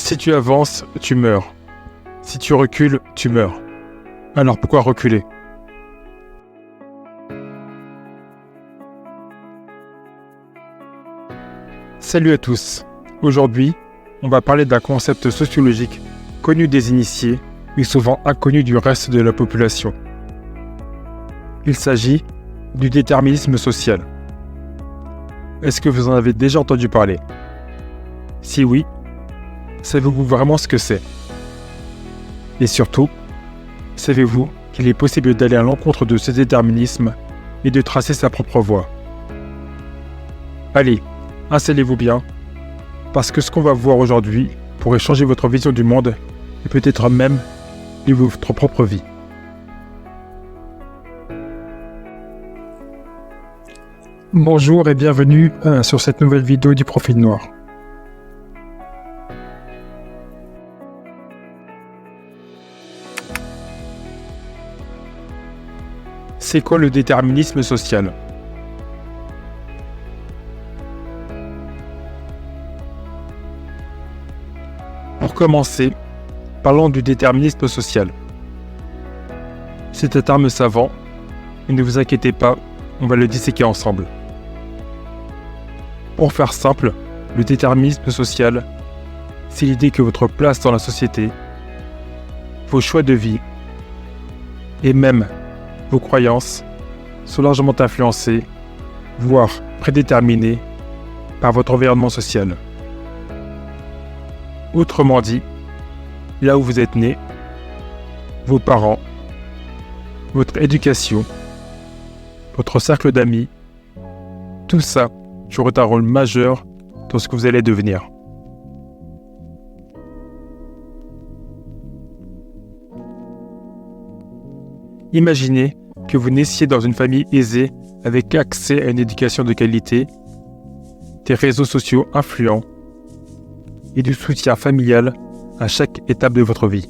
Si tu avances, tu meurs. Si tu recules, tu meurs. Alors pourquoi reculer ? Salut à tous. Aujourd'hui, on va parler d'un concept sociologique connu des initiés, mais souvent inconnu du reste de la population. Il s'agit du déterminisme social. Est-ce que vous en avez déjà entendu parler ? Si oui, savez-vous vraiment ce que c'est ? Et surtout, savez-vous qu'il est possible d'aller à l'encontre de ce déterminisme et de tracer sa propre voie ? Allez, installez-vous bien, parce que ce qu'on va voir aujourd'hui pourrait changer votre vision du monde et peut-être même de votre propre vie. Bonjour et bienvenue sur cette nouvelle vidéo du Profil Noir. C'est quoi le déterminisme social ? Pour commencer, parlons du déterminisme social. C'est un terme savant, et ne vous inquiétez pas, on va le disséquer ensemble. Pour faire simple, le déterminisme social, c'est l'idée que votre place dans la société, vos choix de vie, et même vos croyances sont largement influencées, voire prédéterminées, par votre environnement social. Autrement dit, là où vous êtes né, vos parents, votre éducation, votre cercle d'amis, tout ça jouera un rôle majeur dans ce que vous allez devenir. Imaginez que vous naissiez dans une famille aisée avec accès à une éducation de qualité, des réseaux sociaux influents et du soutien familial à chaque étape de votre vie.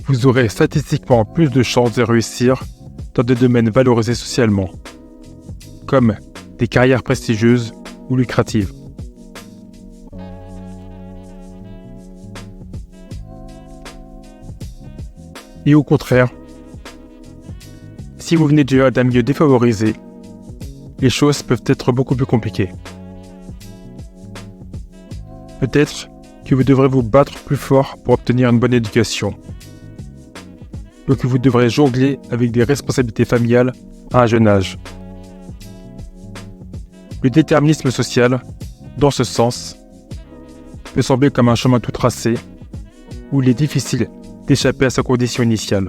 Vous aurez statistiquement plus de chances de réussir dans des domaines valorisés socialement, comme des carrières prestigieuses ou lucratives. Et au contraire, si vous venez d'un milieu défavorisé, les choses peuvent être beaucoup plus compliquées. Peut-être que vous devrez vous battre plus fort pour obtenir une bonne éducation, ou que vous devrez jongler avec des responsabilités familiales à un jeune âge. Le déterminisme social, dans ce sens, peut sembler comme un chemin tout tracé, où il est difficile d'échapper à sa condition initiale.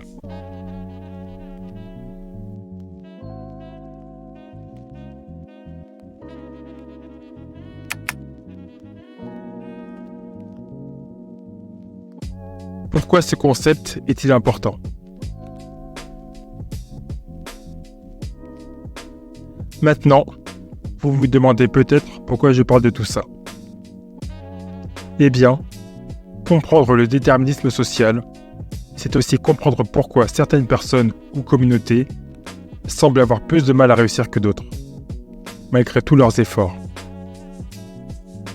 Pourquoi ce concept est-il important ? Maintenant, vous vous demandez peut-être pourquoi je parle de tout ça. Eh bien, comprendre le déterminisme social, c'est aussi comprendre pourquoi certaines personnes ou communautés semblent avoir plus de mal à réussir que d'autres, malgré tous leurs efforts.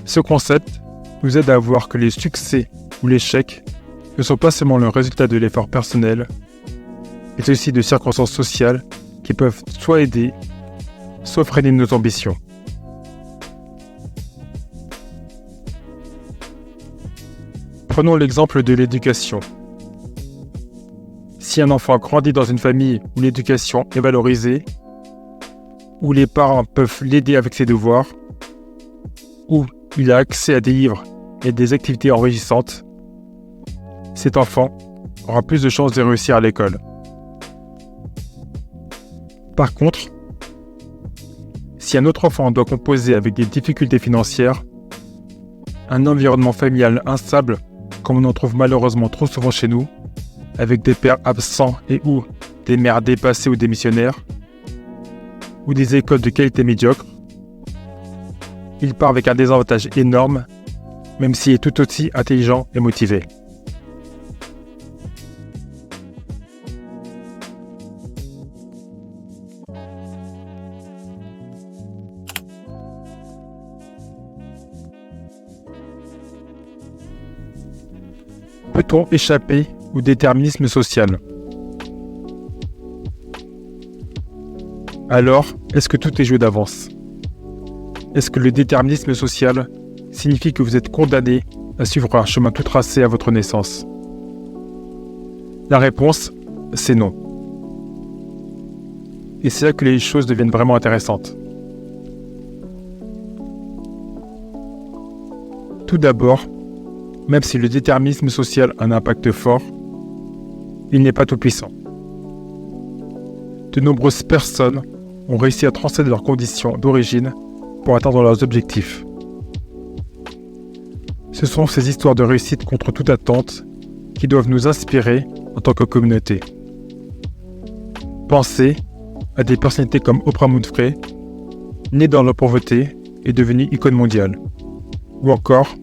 Ce concept nous aide à voir que les succès ou l'échec ne sont pas seulement le résultat de l'effort personnel, mais aussi de circonstances sociales qui peuvent soit aider, soit freiner nos ambitions. Prenons l'exemple de l'éducation. Si un enfant grandit dans une famille où l'éducation est valorisée, où les parents peuvent l'aider avec ses devoirs, où il a accès à des livres et des activités enrichissantes, cet enfant aura plus de chances de réussir à l'école. Par contre, si un autre enfant doit composer avec des difficultés financières, un environnement familial instable, comme on en trouve malheureusement trop souvent chez nous, avec des pères absents et ou des mères dépassées ou démissionnaires, ou des écoles de qualité médiocre, il part avec un désavantage énorme, même s'il est tout aussi intelligent et motivé. Peut-on échapper au déterminisme social? Alors, est-ce que tout est joué d'avance? Est-ce que le déterminisme social signifie que vous êtes condamné à suivre un chemin tout tracé à votre naissance? La réponse, c'est non. Et c'est là que les choses deviennent vraiment intéressantes. Tout d'abord, même si le déterminisme social a un impact fort, il n'est pas tout-puissant. De nombreuses personnes ont réussi à transcender leurs conditions d'origine pour atteindre leurs objectifs. Ce sont ces histoires de réussite contre toute attente qui doivent nous inspirer en tant que communauté. Pensez à des personnalités comme Oprah Winfrey, née dans la pauvreté et devenue icône mondiale, ou encore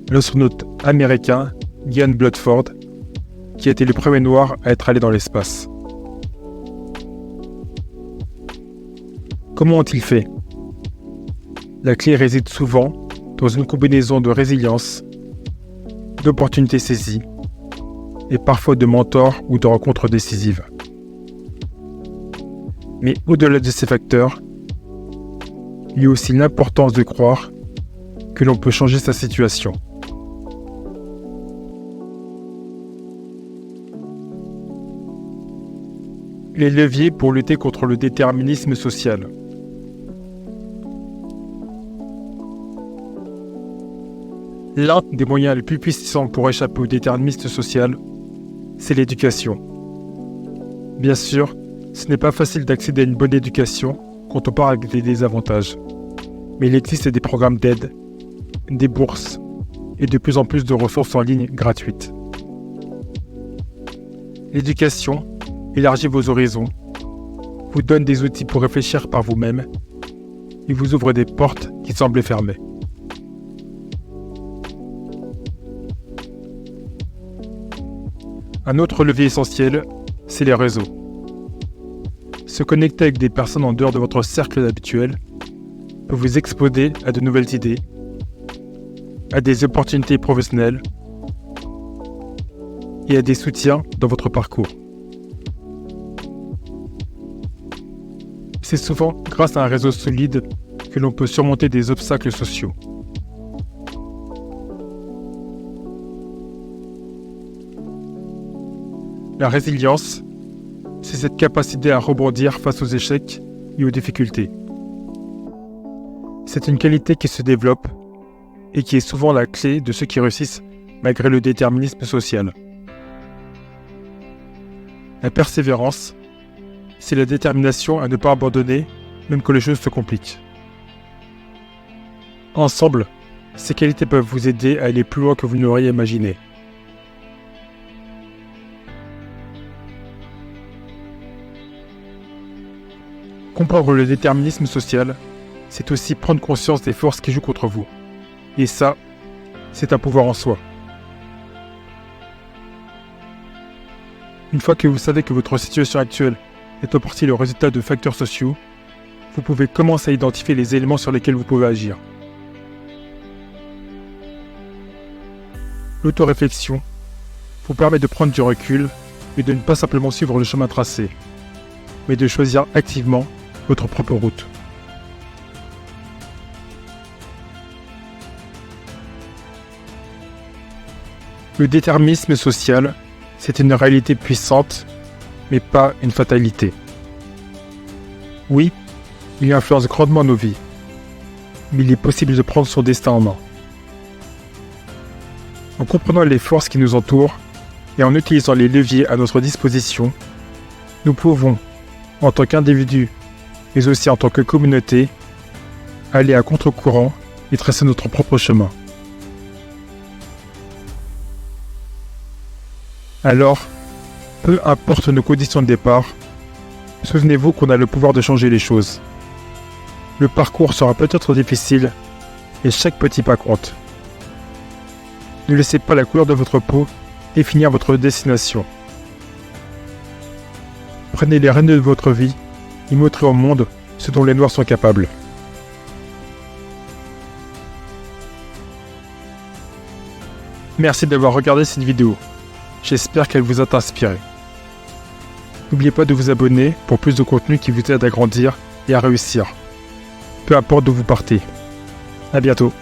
l'astronaute américain Ian Bloodford, qui a été le premier noir à être allé dans l'espace. Comment ont-ils fait? La clé réside souvent dans une combinaison de résilience, d'opportunités saisies et parfois de mentors ou de rencontres décisives. Mais au-delà de ces facteurs, il y a aussi l'importance de croire que l'on peut changer sa situation. Les leviers pour lutter contre le déterminisme social. L'un des moyens les plus puissants pour échapper au déterminisme social, c'est l'éducation. Bien sûr, ce n'est pas facile d'accéder à une bonne éducation quand on part avec des désavantages. Mais il existe des programmes d'aide, des bourses et de plus en plus de ressources en ligne gratuites. L'éducation élargit vos horizons, vous donne des outils pour réfléchir par vous-même et vous ouvre des portes qui semblaient fermées. Un autre levier essentiel, c'est les réseaux. Se connecter avec des personnes en dehors de votre cercle habituel peut vous exposer à de nouvelles idées, à des opportunités professionnelles et à des soutiens dans votre parcours. C'est souvent grâce à un réseau solide que l'on peut surmonter des obstacles sociaux. La résilience, c'est cette capacité à rebondir face aux échecs et aux difficultés. C'est une qualité qui se développe et qui est souvent la clé de ceux qui réussissent malgré le déterminisme social. La persévérance, c'est la détermination à ne pas abandonner même quand les choses se compliquent. Ensemble, ces qualités peuvent vous aider à aller plus loin que vous ne l'auriez imaginé. Comprendre le déterminisme social, c'est aussi prendre conscience des forces qui jouent contre vous. Et ça, c'est un pouvoir en soi. Une fois que vous savez que votre situation actuelle est en partie le résultat de facteurs sociaux, vous pouvez commencer à identifier les éléments sur lesquels vous pouvez agir. L'autoréflexion vous permet de prendre du recul et de ne pas simplement suivre le chemin tracé, mais de choisir activement votre propre route. Le déterminisme social, c'est une réalité puissante, mais pas une fatalité. Oui, il influence grandement nos vies, mais il est possible de prendre son destin en main. En comprenant les forces qui nous entourent et en utilisant les leviers à notre disposition, nous pouvons, en tant qu'individus, mais aussi en tant que communauté, aller à contre-courant et tracer notre propre chemin. Alors, peu importe nos conditions de départ, souvenez-vous qu'on a le pouvoir de changer les choses. Le parcours sera peut-être difficile, et chaque petit pas compte. Ne laissez pas la couleur de votre peau définir votre destination. Prenez les rênes de votre vie et montrez au monde ce dont les Noirs sont capables. Merci d'avoir regardé cette vidéo. J'espère qu'elle vous a inspiré. N'oubliez pas de vous abonner pour plus de contenu qui vous aide à grandir et à réussir. Peu importe d'où vous partez. À bientôt.